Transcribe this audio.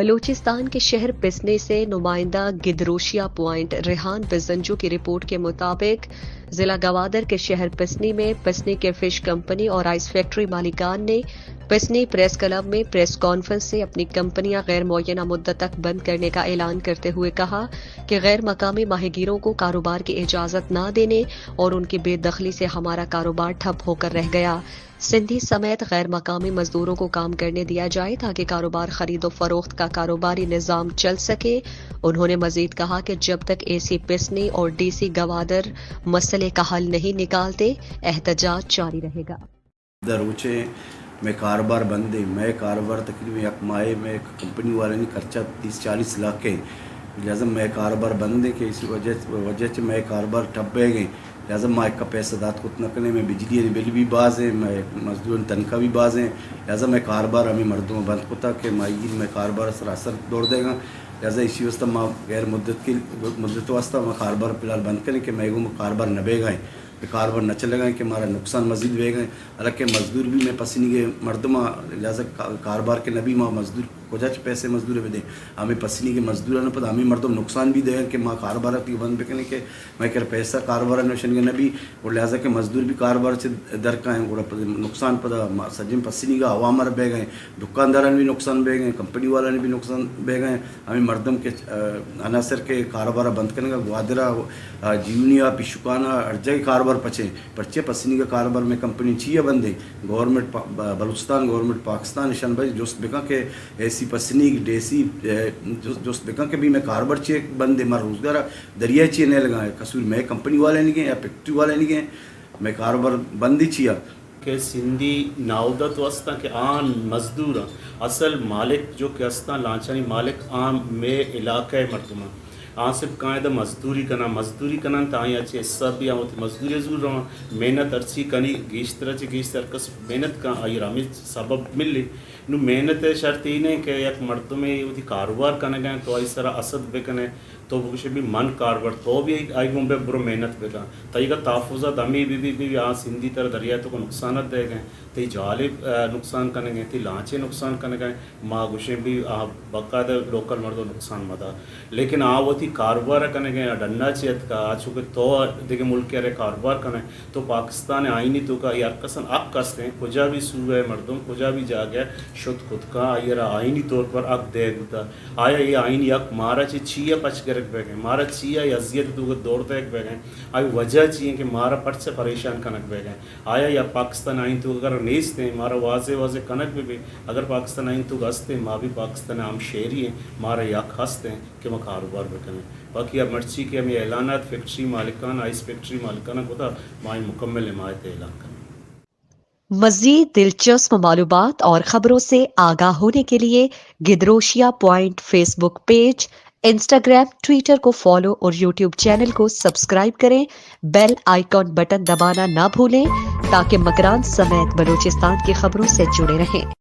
بلوچستان کے شہر پسنے سے نمائندہ گدروشیا پوائنٹ ریحان بزنجو کی رپورٹ کے مطابق ضلع گوادر کے شہر پسنی میں پسنی کے فش کمپنی اور آئس فیکٹری مالکان نے پسنی پریس کلب میں پریس کانفرنس سے اپنی کمپنیاں غیر معینہ مدت تک بند کرنے کا اعلان کرتے ہوئے کہا کہ غیر مقامی ماہی گیروں کو کاروبار کی اجازت نہ دینے اور ان کی بے دخلی سے ہمارا کاروبار ٹھپ ہو کر رہ گیا۔ سندھی سمیت غیر مقامی مزدوروں کو کام کرنے دیا جائے تاکہ کاروبار خرید و فروخت کا کاروباری نظام چل سکے۔ انہوں نے مزید کہا کہ جب تک اے سی پسنی اور ڈی سی گوادر مسئلے کا حل نہیں نکالتے احتجاج جاری رہے گا۔ دروچے میں کاروبار بند ہے، میں کاروبار تقریباً یک ماہ میں کمپنی والے نے خرچہ 30-40 لاکھ ہے، لہٰذا میں کاروبار بند ہے کہ اسی وجہ سے میں کاروبار ٹھپ بہ گئے، لہٰذا میں کا پیسہ دات کت نہ کرنے میں بجلی بل بھی باز ہے، میں مزدور تنخواہ بھی باز ہیں، لہٰذا میں کاروبار ہمیں مردوں بند ہوتا کہ ماہی میں کاروبار سراسر دوڑ دے گا، لہٰذا اسی واسطہ میں غیر مدت واسطہ میں کاروبار فی الحال بند کریں کہ میں کاروبار نہ بے گئے، کاروبار نہ چلے گئے کہ ہمارا نقصان مزید بے گئے، حالانکہ مزدور بھی میں پسند کے مردمہ، لہٰذا کاروبار کے نبی ماں مزدور کجا پیسے مزدور بھی دیں، ہمیں پسند کے مزدور نہ پتہ ہمیں مردم نقصان بھی دے گا کہ ماں کاروبار کی بند بکنے کے میں کہ پیسہ کاروبار نوشن کے نبی، اور لہٰذا کہ مزدور بھی کاروبار سے درکا ہیں گوڑا نقصان پتہ سجم پسند کا عوامر بے گئے، دکانداران بھی نقصان بے گئے، کمپنی والے بھی نقصان بے گئے، ہمیں مردم کے عناصر کے کاروبار بند کرنے کا گوادرہ جیونیا پشکانہ ہر جگہ کاروبار پرچے پسند کا کاروبار میں کمپنی چیئے بند ہے، گورنمنٹ بلوچستان گورنمنٹ پاکستان نشان بھائی جوست بکا کہ ایسی پسنی ڈیسی جوست بکا کہ بھی میں کاروبار چیئے بند ہے، ہمارا روزگار دریائے چیئے نہیں لگا ہے، قصور میں کمپنی والے نہیں گئے یا فیکٹری والے نہیں گئے، میں کاروبار بند ہی چیا کہ سندھی ناودت واسطہ کہ آن مزدور اصل مالک جو کہ استا لانچانی مالک آن میں علاقہ مردمہ آن صرف قاعدہ مزدوری کنا تا آئی اچھے حصہ بھی آن مزدوری ضرور رہا محنت ارچی کنی گیشتر چی گیشتر کس محنت کا آئی رامی سبب ملی نو محنت شرط ہی نہیں کہ یک مردوں میں وہ کاروبار کرنے گئے تو آئی سرا اسد بکنے تو وہ کچھ بھی من کاروبار تو بھی آئی گوں بے برو محنت بکا تائی کا تحفظات ہمیں بھی آن سندھی طرح دریائے تو کو نقصانات دے گئے تی جالب نقصان کرنے گئے تی لانچے نقصان کرنے گئے ماں گوشیں بھی باقاعدہ لوکل مردوں نقصان مدا لیکن وہ تھی کاروبار کرنے گئے ڈننا چیت کا چونکہ تو دیکھے ملک کے رہے کاروبار کرنے تو پاکستان آئینی تو کا یار قسم آپ کستے ہیں کجا بھی سو ہے مردم کجا بھی جا گیا شد خود کا یہ آئینی طور پر اک دے گتا آیا یہ آئین یک مارا چیئے پچ گرک بے گئے مارا چیئے یزیت تو دوڑتے ایک بے گئے آئی وجہ چیئے کہ مارا پٹ سے پریشان کنک بے گئے آیا یا پاکستان آئین تو اگر نیستے ہیں مارا واضح کنک بھی اگر پاکستان آئین تو گستے ہیں ماں بھی پاکستان عام شہری ہیں مارا یک ہستے ہیں کہ وہ کاروبار بکنے باقی اب مرچی کے ہمیں اعلانات فیکٹری مالکان آئس فیکٹری مالکانہ کو تھا مائیں مکمل حمایت اعلان کریں۔ مزید دلچسپ معلومات اور خبروں سے آگاہ ہونے کے لیے گدروشیا پوائنٹ فیس بک پیج، انسٹاگرام، ٹویٹر کو فالو اور یوٹیوب چینل کو سبسکرائب کریں، بیل آئیکن بٹن دبانا نہ بھولیں تاکہ مکران سمیت بلوچستان کی خبروں سے جڑے رہیں۔